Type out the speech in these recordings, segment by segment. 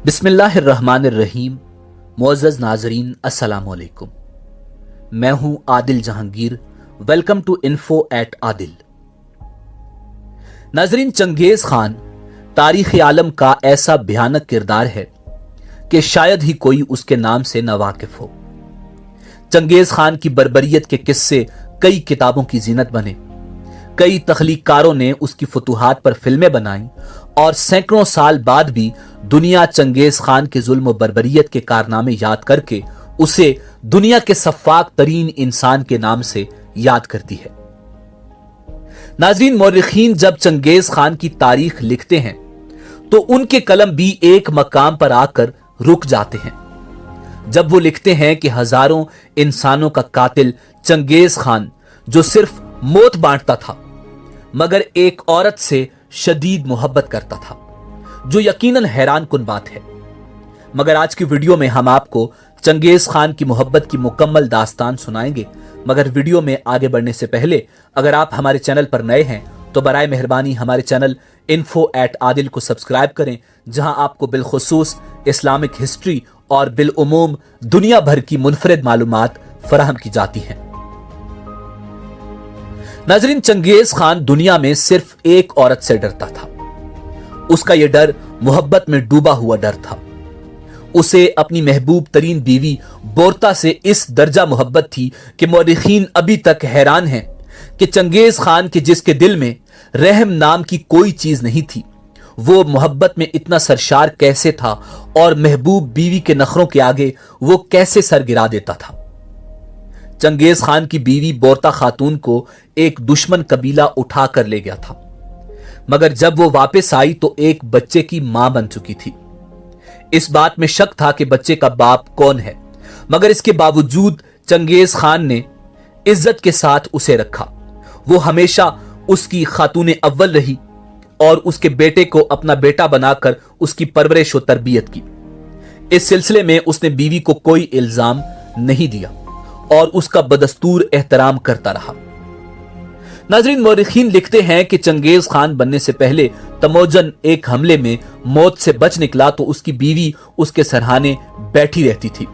बिस्मिल्लाहिर्रहमानिर्रहीम। मुअज़्ज़ज़ नाज़रीन, अस्सलाम वालेकुम। मैं हूं Adil Jahangir. Welcome to info at Adil. नाज़रीन, चंगेज़ खान तारीख़ आलम का ऐसा भयानक किरदार है कि शायद ही कोई उसके नाम से न वाकिफ हो। चंगेज़ खान की बर्बरियत के किस्से कई किताबों की जीनत बने, कई तख्लीक़कारों ने उसकी फतूहात पर फिल्में बनाई और सैकड़ों साल बाद भी दुनिया चंगेज़ खान के जुल्म बर्बरियत के कारनामे याद करके उसे दुनिया के सफ़ाक तरीन इंसान के नाम से याद करती है। नाज़रीन, मौरिखीन जब चंगेज़ खान की तारीख लिखते हैं तो उनके कलम भी एक मकाम पर आकर रुक जाते हैं जब वो लिखते हैं कि हजारों इंसानों का कातिल चंगेज़ खान, जो सिर्फ मौत बांटता था मगर एक औरत से शदीद मोहब्बत करता था, जो यकीनन हैरान कुन बात है। मगर आज की वीडियो में हम आपको चंगेज़ खान की मोहब्बत की मुकम्मल दास्तान सुनाएंगे। मगर वीडियो में आगे बढ़ने से पहले अगर आप हमारे चैनल पर नए हैं तो बराए मेहरबानी हमारे चैनल इन्फो एट आदिल को सब्सक्राइब करें, जहां आपको बिलखुसूस इस्लामिक हिस्ट्री और बिलउमूम दुनिया भर की मुनफरिद मालूमात फराहम की जाती हैं। नाज़रीन, चंगेज़ खान दुनिया में सिर्फ एक औरत से डरता था। उसका यह डर मोहब्बत में डूबा हुआ डर था। उसे अपनी महबूब तरीन बीवी बोरता से इस दर्जा मोहब्बत थी कि मौरिखीन अभी तक हैरान हैं कि चंगेज़ खान के जिसके दिल में रहम नाम की कोई चीज नहीं थी, वो मोहब्बत में इतना सरशार कैसे था और महबूब बीवी के नखरों के आगे वो कैसे सर गिरा देता था। चंगेज़ खान की बीवी बोरता खातून को एक दुश्मन कबीला उठा कर ले गया था, मगर जब वो वापस आई तो एक बच्चे की मां बन चुकी थी। इस बात में शक था कि बच्चे का बाप कौन है, मगर इसके बावजूद चंगेज़ खान ने इज्जत के साथ उसे रखा। वो हमेशा उसकी खातून अव्वल रही और उसके बेटे को अपना बेटा बनाकर उसकी परवरिश और तरबियत की। इस सिलसिले में उसने बीवी को कोई इल्जाम नहीं दिया और उसका बदस्तूर एहतराम करता रहा। नाज़रीन, मौरिखीन लिखते हैं कि चंगेज़ खान बनने से पहले तमोजन एक हमले में मौत से बच निकला तो उसकी बीवी उसके सरहाने बैठी रहती थी।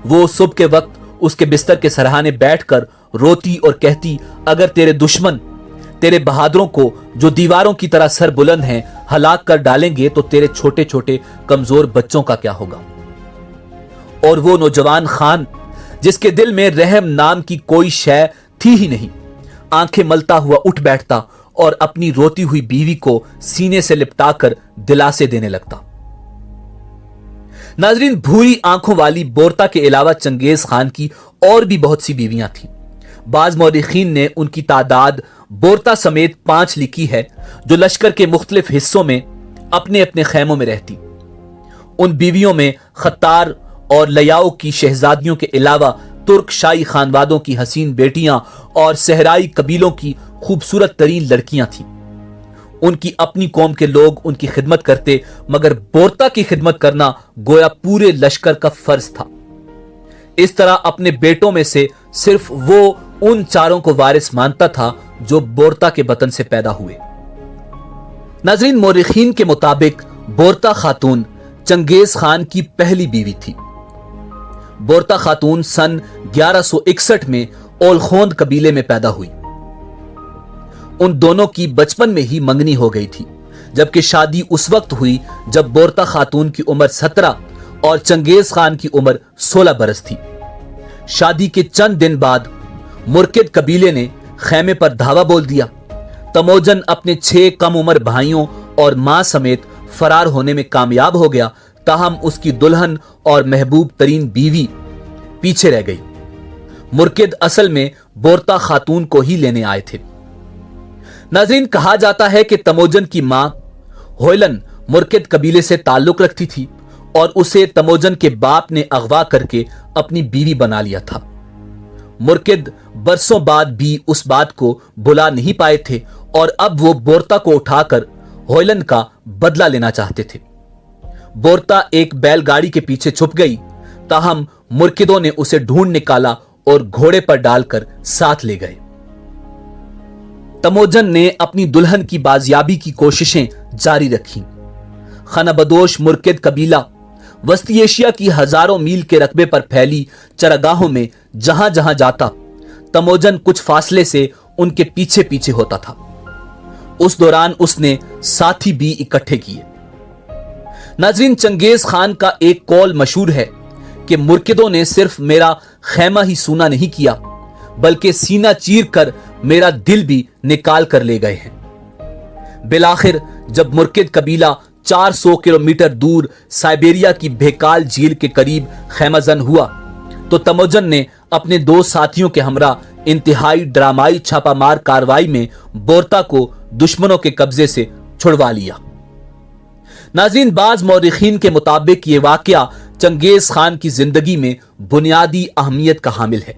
वो सुबह के वक्त उसके बिस्तर के सरहाने बैठकर रोती और कहती, अगर तेरे दुश्मन तेरे बहादुरों को, जो दीवारों की तरह सर बुलंद हैं, हलाक कर डालेंगे तो तेरे छोटे छोटे कमजोर बच्चों का क्या होगा। और वो नौजवान खान, जिसके दिल में रहम नाम की कोई शय थी ही नहीं, आंखें मलता हुआ उठ बैठता और अपनी रोती हुई बीवी को सीने से लिपटाकर दिलासे देने लगता। नाज़रीन, भूरी आंखों वाली बोरता के अलावा चंगेज़ खान की और भी बहुत सी बीवियां थीं। बाज मौरिखीन ने उनकी तादाद बोरता समेत 5 लिखी है, जो लश्कर के मुख्तलिफ हिस्सों में अपने अपने खैमों में रहती। उन बीवियों में खत्तार और लयाओ की शहजादियों के अलावा तुर्क शाही खानवादों की हसीन बेटियां और सहराई कबीलों की खूबसूरत तरीन लड़कियां थीं। उनकी अपनी कौम के लोग उनकी खिदमत करते, मगर बोरता की खिदमत करना गोया पूरे लश्कर का फर्ज था। इस तरह अपने बेटों में से सिर्फ वो उन चारों को वारिस मानता था जो बोरता के बतन से पैदा हुए। नाज़रीन, मौरिखीन के मुताबिक बोरता खातून चंगेज़ खान की पहली बीवी थी। बोरता खातून सन 1161 में ओलखोंद कबीले में पैदा हुई। उन दोनों की बचपन में ही मंगनी हो गई थी, जबकि शादी उस वक्त हुई जब बोरता खातून की उम्र 17 और चंगेज़ खान की उम्र 16 बरस थी। शादी के चंद दिन बाद मुर्किद कबीले ने खैमे पर धावा बोल दिया। तमोजन अपने 6 कम उम्र भाइयों और मां समेत फरार होने में कामयाब हो गया, ताहम उसकी दुल्हन और महबूब तरीन बीवी पीछे रह गई। मुर्किद असल में बोरता खातून को ही लेने आए थे। नाज़रीन, कहा जाता है कि तमोजन की मां होयलन मुर्किद कबीले से ताल्लुक रखती थी और उसे तमोजन के बाप ने अगवा करके अपनी बीवी बना लिया था। मुर्किद बरसों बाद भी उस बात को भुला नहीं पाए थे और अब वो बोरता को उठाकर होयलन का बदला लेना चाहते थे। बोरता एक बैलगाड़ी के पीछे छुप गई, ताहम मुर्किदों ने उसे ढूंढ निकाला और घोड़े पर डालकर साथ ले गए। तमोजन ने अपनी दुल्हन की बाजियाबी की कोशिशें जारी रखी। खानाबदोश मुर्किद कबीला वस्ती एशिया की हजारों मील के रकबे पर फैली चरागाहों में जहां जहां जाता, तमोजन कुछ फासले से उनके पीछे पीछे होता था। उस दौरान उसने साथी भी इकट्ठे किए। नाजरीन, चंगेज खान का एक कौल मशहूर है कि मुर्किदों ने सिर्फ मेरा खैमा ही सूना नहीं किया, बल्कि सीना चीर कर मेरा दिल भी निकाल कर ले गए हैं। बिलाखिर जब मुर्किद कबीला 400 किलोमीटर दूर साइबेरिया की बेकाल झील के करीब खैमाजन हुआ, तो तमोजन ने अपने 2 साथियों के हमरा इंतहाई ड्रामाई छापामार कार्रवाई में बोरता को दुश्मनों के कब्जे से छुड़वा लिया। नाज़रीन, बाज मौरिखीन के मुताबिक ये वाकया चंगेज खान की जिंदगी में बुनियादी अहमियत का हामिल है,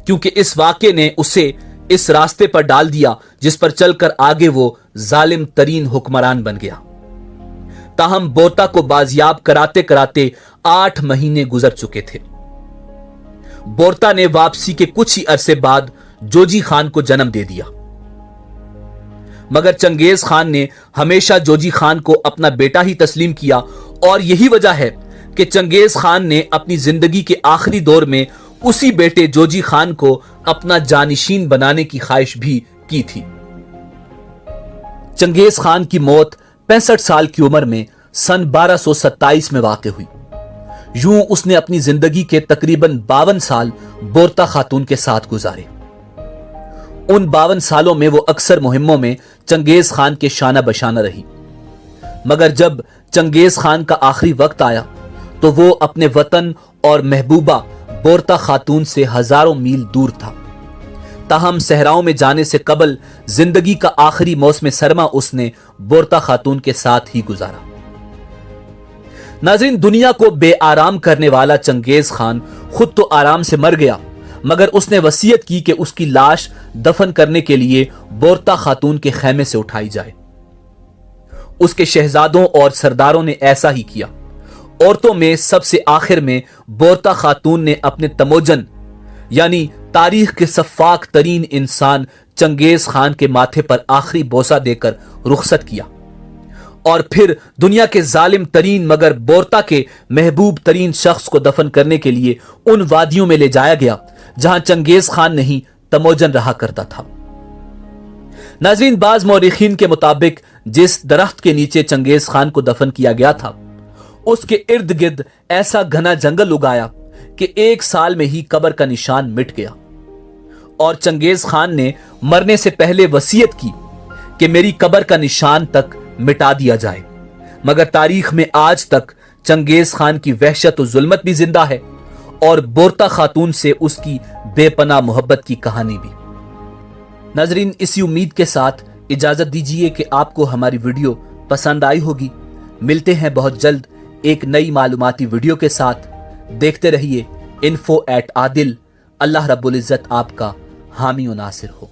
क्योंकि इस वाकये ने उसे इस रास्ते पर डाल दिया जिस पर चलकर आगे वो जालिम तरीन हुक्मरान बन गया। ताहम बोरता को बाजियाब कराते कराते 8 महीने गुजर चुके थे। बोरता ने वापसी के कुछ ही अरसे बाद जोजी खान को जन्म दे दिया, मगर चंगेज खान ने हमेशा जोजी खान को अपना बेटा ही तस्लीम किया, और यही वजह है कि चंगेज खान ने अपनी जिंदगी के आखिरी दौर में उसी बेटे जोजी खान को अपना जानिशीन बनाने की ख्वाहिश भी की थी। चंगेज खान की मौत 65 साल की उम्र में सन 1227 में वाक़ हुई। यूं उसने अपनी जिंदगी के तकरीबन 52 साल बोरता खातून के साथ गुजारे। उन 52 सालों में वो अक्सर मुहिम्मों में चंगेज खान के शाना बशाना रही, मगर जब चंगेज खान का आखिरी वक्त आया तो वो अपने वतन और महबूबा बोरता खातून से हजारों मील दूर था। ताहम सहराओं में जाने से कबल जिंदगी का आखिरी मौसम सरमा उसने बोरता खातून के साथ ही गुजारा। नाज़रीन, दुनिया को बेआराम करने वाला चंगेज खान खुद तो आराम से मर गया, मगर उसने वसीयत की कि उसकी लाश दफन करने के लिए बोरता खातून के खैमे से उठाई जाए। उसके शहजादों और सरदारों ने ऐसा ही किया। औरतों में सबसे आखिर में बोरता खातून ने अपने तमोजन यानी तारीख के सफाक तरीन इंसान चंगेज खान के माथे पर आखिरी बोसा देकर रुखसत किया, और फिर दुनिया के जालिम तरीन मगर बोरता के महबूब तरीन शख्स को दफन करने के लिए उन वादियों में ले जाया गया जहां चंगेज खान नहीं तमोजन रहा करता था। नाज़रीन, बाज मौरिखीन के मुताबिक जिस दरख्त के नीचे चंगेज खान को दफन किया गया था, उसके इर्द गिर्द ऐसा घना जंगल उगाया कि 1 साल में ही कब्र का निशान मिट गया। और चंगेज खान ने मरने से पहले वसीयत की कि मेरी कब्र का निशान तक मिटा दिया जाए, मगर तारीख में आज तक चंगेज खान की वहशत और जुल्मत भी जिंदा है, और बोरता खातून से उसकी बेपनाह मोहब्बत की कहानी भी। नाजरीन, इसी उम्मीद के साथ इजाजत दीजिए कि आपको हमारी वीडियो पसंद आई होगी। मिलते हैं बहुत जल्द एक नई मालूमाती वीडियो के साथ। देखते रहिए info@adil। अल्लाह रब्बुल इज्जत आपका हामी और नासिर हो।